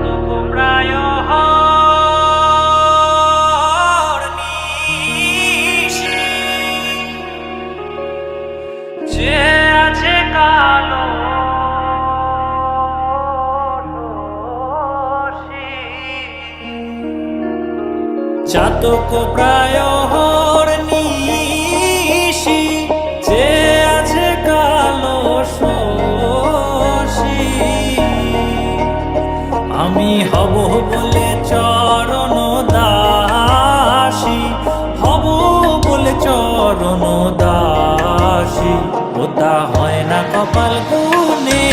চাতক প্রায় হরনিশি, যে আছে কালো চাতক প্রায় হরনিশি, যে আছে কালো শশী। আমি হব বলে চরণ দাসী, হব বলে চরণ দাসী, ওটা হয় না কপাল গুনে,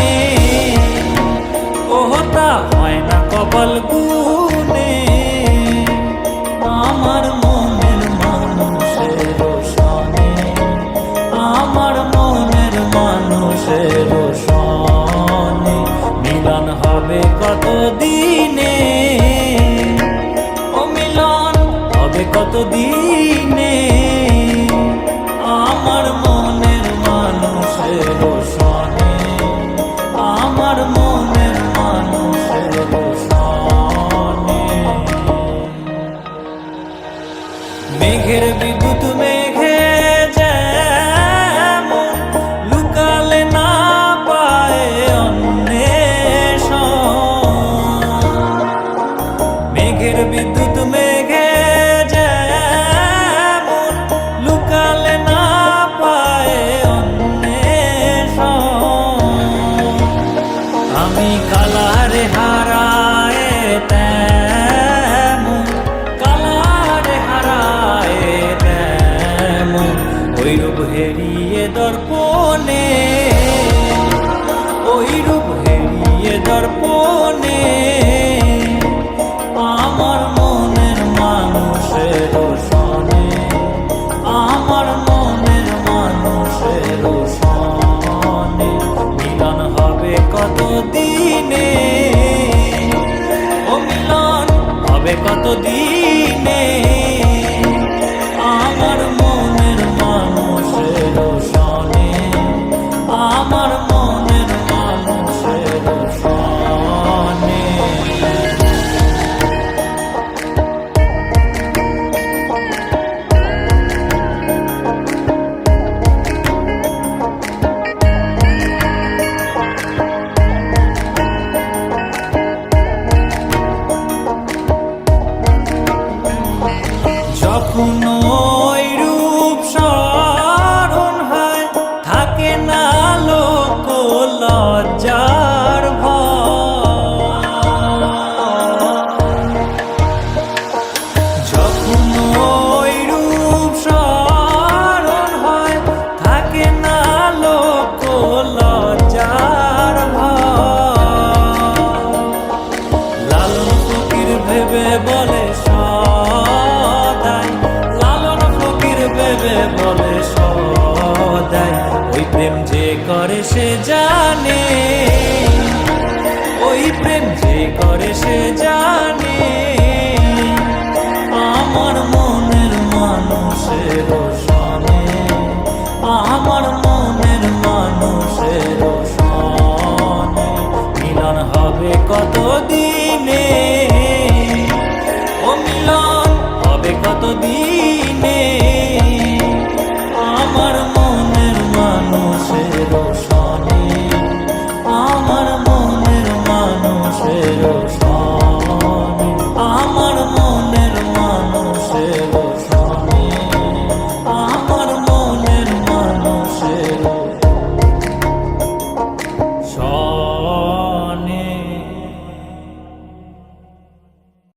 ওটা হয় না কপাল গুনে। আমার মনের মানুষের সনে, আমার মনের মানুষের সনে মিলন হবে কত দিনে, ও মিলন হবে কত দিনে। আমার মনের মানুষের সনে, আমার মনের মানুষের সনে। মেঘের বিদ্যুৎ মেঘে যেমন লুকালে না পায় অন্বেষণ, মেঘের বিদ্যুৎ মেঘে যেমন লুকালে না পায় অন্বেষণ। আমি কালারে হারায় তেমন, কালারে হারায় তেমন, ওই রূপ হেরিয়ে দর্পণে, ওই রূপ হেরিয়ে দর্পণে। আমার মনের মানুষের সনে, আমার মনের মানুষের সনে মিলন হবে কত দিনে, ও মিলন হবে কত দিনে। আমার মনের মানুষের সনে, আমার মনের মানুষের সনে। যখন ওই রূপ স্মরণ হয়, থাকে না লোক লজ্জার ভয়। যখন ওই রূপ স্মরণ হয়, থাকে না লোক লজ্জার ভয়। লালন ফকির ভেবে বলে সদাই, লালন ফকির ভেবে বলে সদাই, ওই প্রেম যে করে সে জানে, ওই প্রেম যে করে সে জানে। আমার মনের মানুষের সনে, আমার মনের মানুষের সনে মিলন হবে কত দিনে, ও মিলন হবে কত দিনে। আমার মনের মানুষের সনে, আমার মনের মানুষের